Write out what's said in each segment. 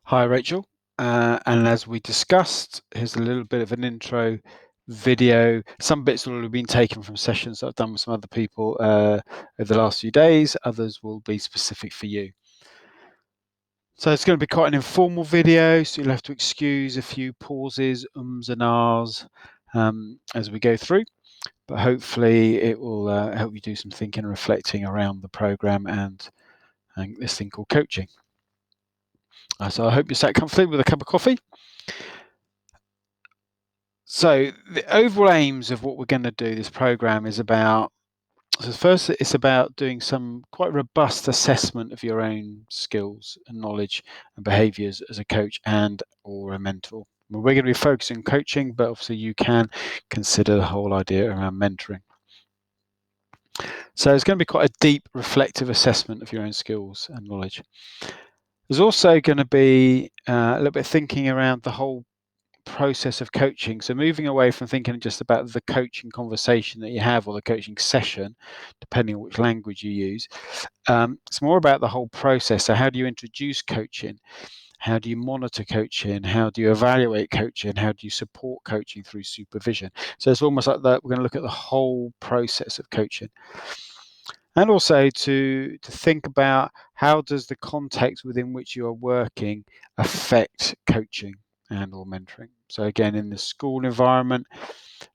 Hi, Rachel. And as we discussed, here's a little bit of an intro video. Some bits will have been taken from sessions that I've done with some other people over the last few days. Others will be specific for you. So it's going to be quite an informal video, so you'll have to excuse a few pauses, ums and ahs as we go through. But hopefully it will help you do some thinking and reflecting around the program and this thing called coaching. So I hope you're sat comfortably with a cup of coffee. So the overall aims of what we're going to do, this program is about, so first it's about doing some quite robust assessment of your own skills and knowledge and behaviors as a coach and or a mentor. Well, we're going to be focusing on coaching, but obviously you can consider the whole idea around mentoring. So it's going to be quite a deep reflective assessment of your own skills and knowledge. There's also going to be a little bit of thinking around the whole process of coaching. So moving away from thinking just about the coaching conversation that you have or the coaching session, depending on which language you use, it's more about the whole process. So how do you introduce coaching? How do you monitor coaching? How do you evaluate coaching? How do you support coaching through supervision? So it's almost like that. We're going to look at the whole process of coaching. And also to think about how does the context within which you are working affect coaching and or mentoring. So again, in the school environment,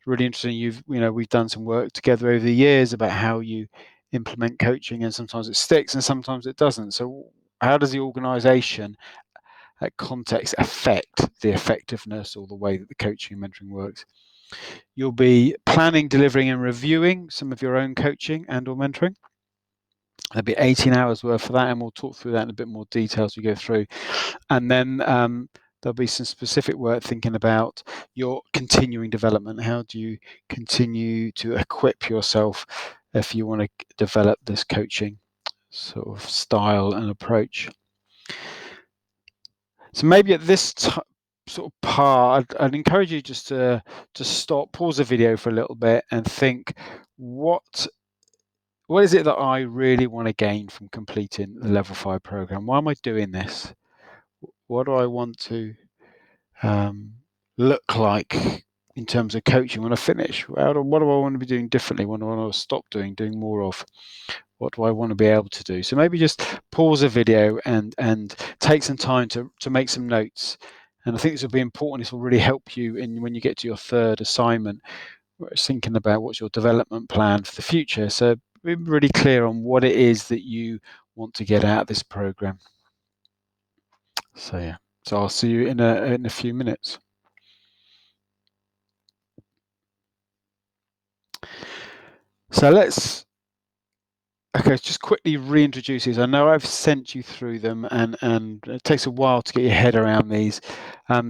really interesting. We've done some work together over the years about how you implement coaching, and sometimes it sticks and sometimes it doesn't. So how does the organization context affect the effectiveness or the way that the coaching and mentoring works? You'll be planning, delivering and reviewing some of your own coaching and or mentoring. There'll be 18 hours worth for that, and we'll talk through that in a bit more detail as we go through. And then there'll be some specific work thinking about your continuing development. How do you continue to equip yourself if you want to develop this coaching sort of style and approach? So maybe at this sort of part, I'd encourage you just to stop, pause the video for a little bit and think, what is it that I really want to gain from completing the Level 5 program? Why am I doing this? What do I want to look like in terms of coaching when I finish? What do I want to be doing differently? What do I want to stop doing more of? What do I want to be able to do? So maybe just pause the video and take some time to make some notes. And I think this will be important. This will really help you when you get to your third assignment, thinking about what's your development plan for the future. So be really clear on what it is that you want to get out of this program. So yeah, so I'll see you in a few minutes. So let's just quickly reintroduce these. I know I've sent you through them, and it takes a while to get your head around these.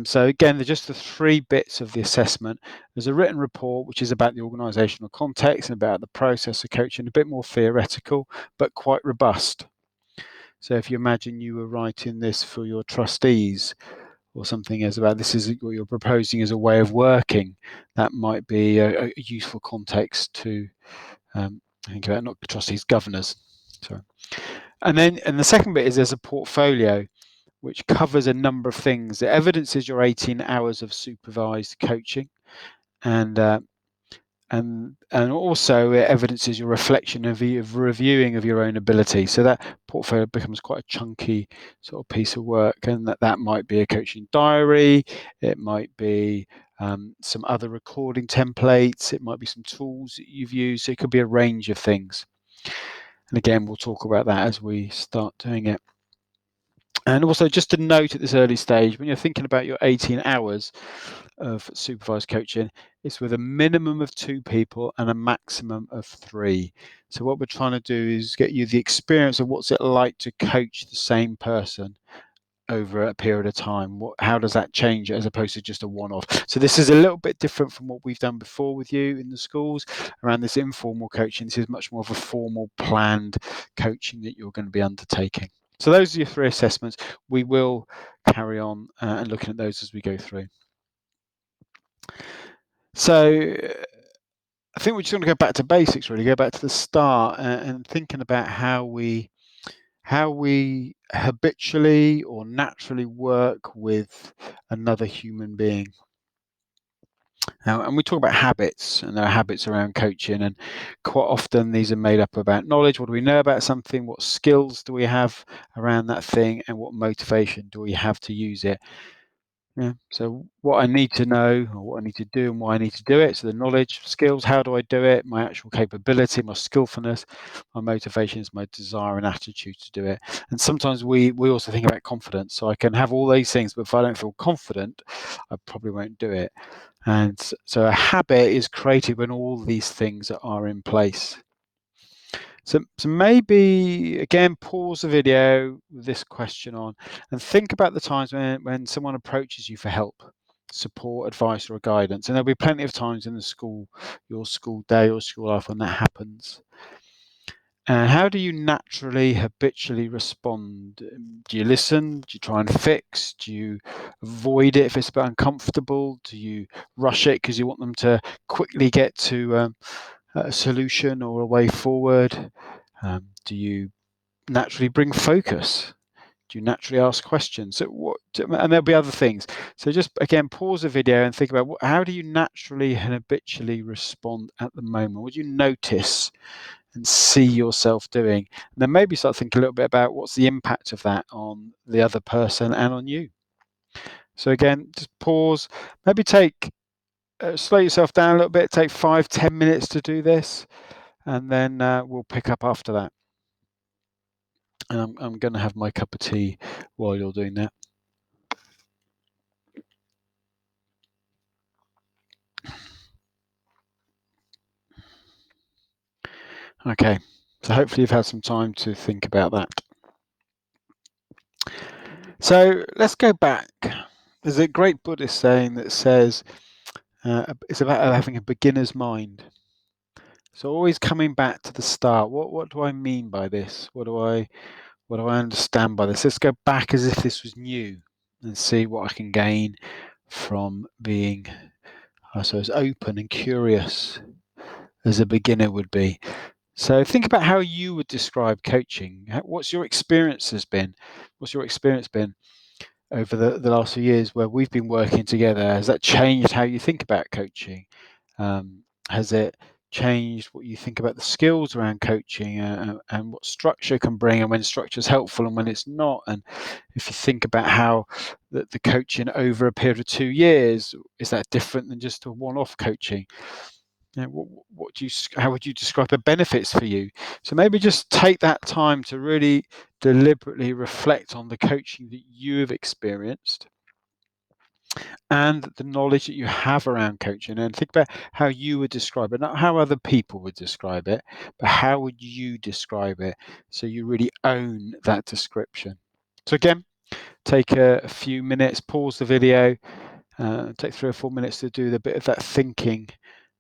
So again, they're just the three bits of the assessment. There's a written report, which is about the organisational context and about the process of coaching, a bit more theoretical, but quite robust. So if you imagine you were writing this for your trustees or something as about this is what you're proposing as a way of working, that might be a useful context to think about, not the trustees, governors. Sorry. And the second bit is there's a portfolio which covers a number of things. It evidences your 18 hours of supervised coaching, and also it evidences your reflection of reviewing of your own ability. So that portfolio becomes quite a chunky sort of piece of work, and that might be a coaching diary, it might be some other recording templates, it might be some tools that you've used. So it could be a range of things. And again, we'll talk about that as we start doing it. And also, just to note at this early stage, when you're thinking about your 18 hours of supervised coaching, it's with a minimum of 2 people and a maximum of 3. So what we're trying to do is get you the experience of what's it like to coach the same person over a period of time. How does that change it as opposed to just a one-off? So this is a little bit different from what we've done before with you in the schools around this informal coaching. This is much more of a formal, planned coaching that you're going to be undertaking. So those are your 3 assessments. We will carry on and looking at those as we go through. So I think we're just going to go back to basics, really, go back to the start and thinking about how we how we habitually or naturally work with another human being. And we talk about habits, and there are habits around coaching, and quite often these are made up about knowledge. What do we know about something? What skills do we have around that thing? And what motivation do we have to use it? Yeah. So what I need to know, or what I need to do, and why I need to do it. So the knowledge, skills, how do I do it? My actual capability, my skillfulness, my motivation is my desire and attitude to do it. And sometimes we also think about confidence. So I can have all these things, but if I don't feel confident, I probably won't do it. And so a habit is created when all these things are in place. So maybe, again, pause the video with this question on and think about the times when someone approaches you for help, support, advice, or guidance. And there'll be plenty of times in your school day or school life when that happens. And how do you naturally, habitually respond? Do you listen? Do you try and fix? Do you avoid it if it's a bit uncomfortable? Do you rush it because you want them to quickly get to a solution or a way forward? Do you naturally bring focus? Do you naturally ask questions? And there'll be other things. So just, again, pause the video and think about how do you naturally and habitually respond at the moment? What do you notice and see yourself doing? And then maybe start thinking a little bit about what's the impact of that on the other person and on you. So again, just pause, maybe slow yourself down a little bit, take 5-10 minutes to do this, and then we'll pick up after that. And I'm going to have my cup of tea while you're doing that. Okay, so hopefully you've had some time to think about that. So let's go back. There's a great Buddhist saying that says it's about having a beginner's mind. So always coming back to the start. What do I mean by this? What do I understand by this? Let's go back as if this was new and see what I can gain from being, I suppose, open and curious as a beginner would be. So think about how you would describe coaching. What's your experience been? What's your experience been over the last few years where we've been working together? Has that changed how you think about coaching? Has it changed what you think about the skills around coaching and what structure can bring, and when structure is helpful and when it's not? And if you think about how the coaching over a period of 2 years, is that different than just a one-off coaching? How would you describe the benefits for you? So maybe just take that time to really deliberately reflect on the coaching that you have experienced and the knowledge that you have around coaching, and think about how you would describe it, not how other people would describe it, but how would you describe it, so you really own that description. So again, take a few minutes, pause the video, take 3 or 4 minutes to do the bit of that thinking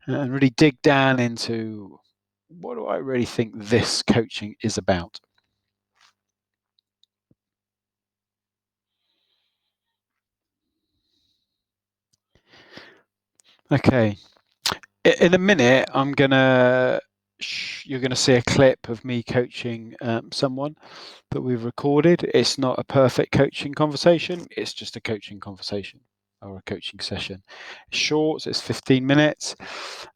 and really dig down into what do I really think this coaching is about. Okay, in a minute, you're gonna see a clip of me coaching someone that we've recorded. It's not a perfect coaching conversation. It's just a coaching conversation or a coaching session. It's short, so it's 15 minutes.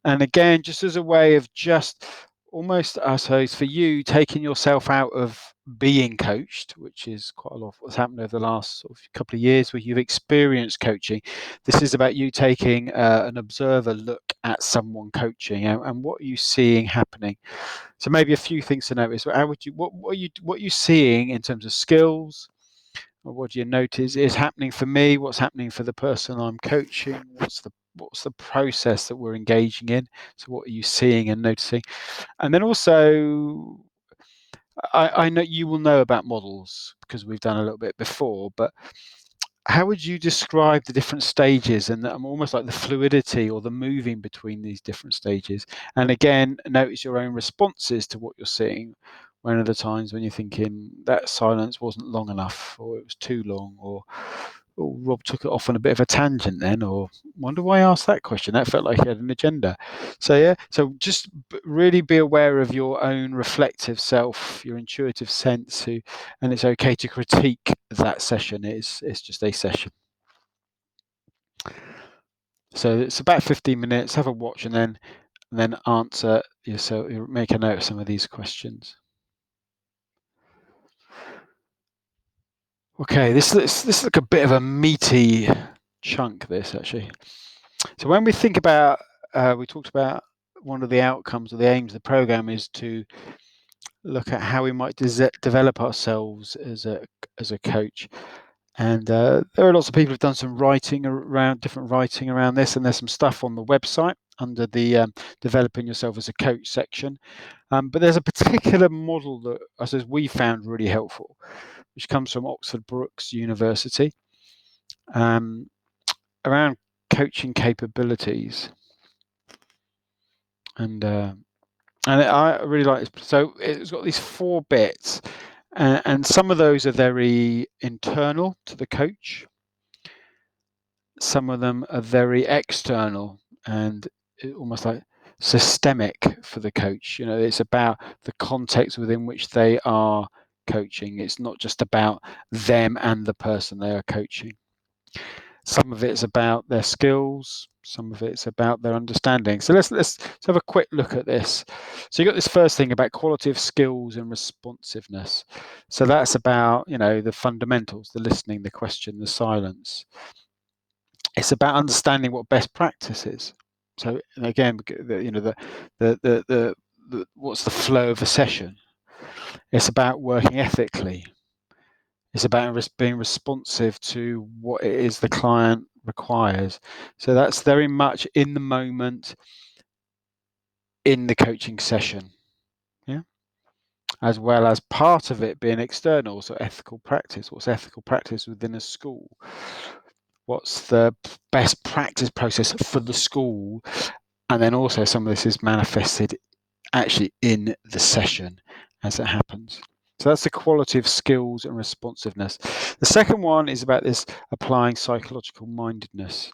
And again, just as a way of just almost, I suppose, for you, taking yourself out of being coached, which is quite a lot of what's happened over the last sort of couple of years where you've experienced coaching. This is about you taking an observer look at someone coaching and what are you seeing happening. So maybe a few things to notice. How would you what are you seeing in terms of skills? Or what do you notice is happening for me? What's happening for the person I'm coaching? What's the process that we're engaging in? So what are you seeing and noticing? And then also, I know you will know about models because we've done a little bit before, but how would you describe the different stages and almost like the fluidity or the moving between these different stages? And again, notice your own responses to what you're seeing. When are the times when you're thinking that silence wasn't long enough, or it was too long, or oh, Rob took it off on a bit of a tangent then, or wonder why I asked that question. That felt like he had an agenda. So yeah, so just really be aware of your own reflective self, your intuitive sense, and it's okay to critique that session. It's just a session. So it's about 15 minutes. Have a watch and then answer yourself. Make a note of some of these questions. Okay, this looks like a bit of a meaty chunk. This actually. So when we think about, we talked about one of the outcomes or the aims of the program is to look at how we might develop ourselves as a coach. And there are lots of people who've done some different writing around this, and there's some stuff on the website under the developing yourself as a coach section. But there's a particular model that I suppose we found really helpful, which comes from Oxford Brookes University, around coaching capabilities. And I really like this. So it's got these 4 bits, and some of those are very internal to the coach. Some of them are very external and almost like systemic for the coach. It's about the context within which they are coaching. It's not just about them and the person they are coaching. Some of it's about their skills, some of it's about their understanding. So let's have a quick look at this. So you got this first thing about quality of skills and responsiveness. So that's about, the fundamentals, the listening, the question, the silence. It's about understanding what best practice is. So again, the what's the flow of a session? It's about working ethically. It's about being responsive to what it is the client requires. So that's very much in the moment, in the coaching session, yeah. As well as part of it being external, so ethical practice. What's ethical practice within a school? What's the best practice process for the school? And then also some of this is manifested actually in the session as it happens. So that's the quality of skills and responsiveness. The second one is about this applying psychological mindedness.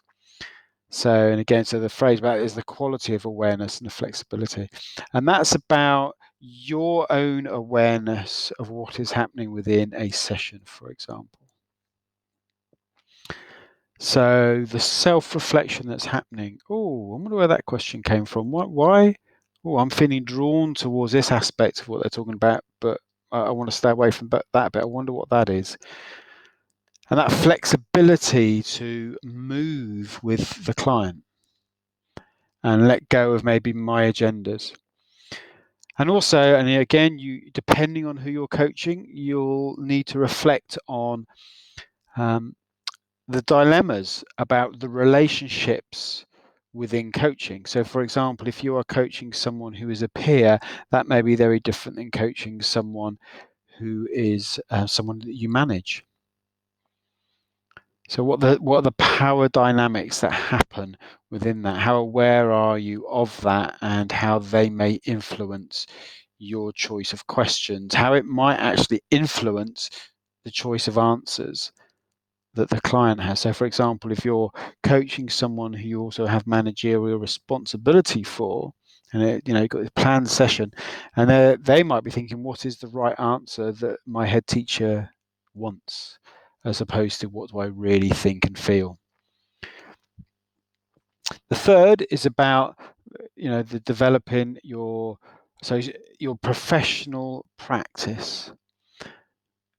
And again, the phrase about it is the quality of awareness and the flexibility. And that's about your own awareness of what is happening within a session, for example. So the self-reflection that's happening. Oh, I wonder where that question came from. Why? Oh, I'm feeling drawn towards this aspect of what they're talking about, but I want to stay away from that bit. I wonder what that is. And that flexibility to move with the client and let go of maybe my agendas. And also, and again, depending on who you're coaching, you'll need to reflect on the dilemmas about the relationships within coaching. So for example, if you are coaching someone who is a peer, that may be very different than coaching someone who is someone that you manage. So what are the power dynamics that happen within that? How aware are you of that and how they may influence your choice of questions, how it might actually influence the choice of answers that the client has. So for example, if you're coaching someone who you also have managerial responsibility for, and you've got this planned session, and they might be thinking, what is the right answer that my head teacher wants, as opposed to what do I really think and feel. The third is about the developing your professional practice.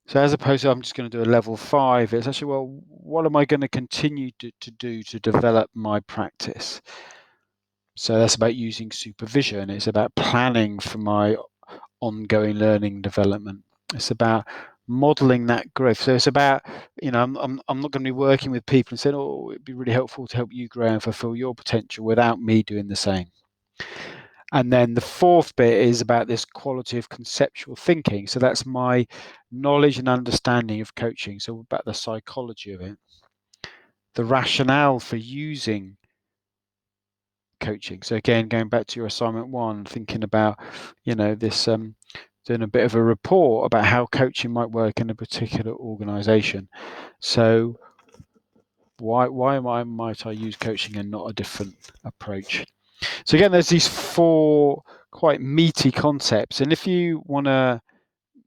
So as opposed to I'm just going to do a level 5, it's actually, well, what am I going to continue to do to develop my practice? So that's about using supervision. It's about planning for my ongoing learning development. It's about modeling that growth. So it's about, I'm not going to be working with people and saying, oh, it'd be really helpful to help you grow and fulfill your potential without me doing the same. And then the fourth bit is about this quality of conceptual thinking. So that's my knowledge and understanding of coaching. So about the psychology of it, the rationale for using coaching. So again, going back to your assignment 1, thinking about, this, doing a bit of a report about how coaching might work in a particular organization. So Why might I use coaching and not a different approach? So again, there's these 4 quite meaty concepts, and if you want to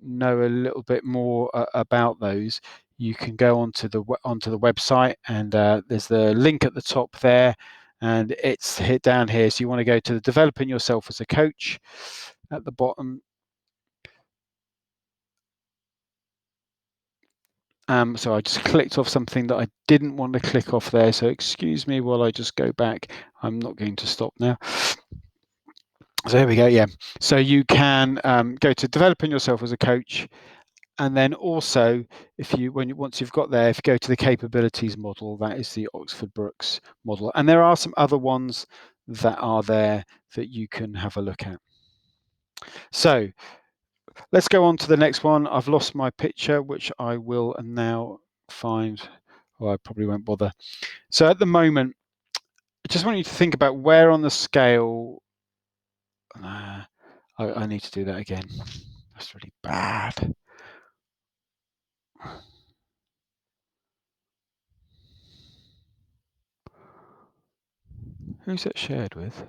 know a little bit more about those, you can go onto the website, and there's the link at the top there, and it's hit down here. So you want to go to developing yourself as a coach at the bottom. So I just clicked off something that I didn't want to click off there. So excuse me while I just go back. I'm not going to stop now. So here we go. Yeah. So you can go to developing yourself as a coach, and then also once you've got there, if you go to the capabilities model, that is the Oxford Brookes model, and there are some other ones that are there that you can have a look at. So let's go on to the next one. I've lost my picture, which I will now find. Well, I probably won't bother. So at the moment, I just want you to think about where on the scale. I need to do that again. That's really bad. Who's that shared with?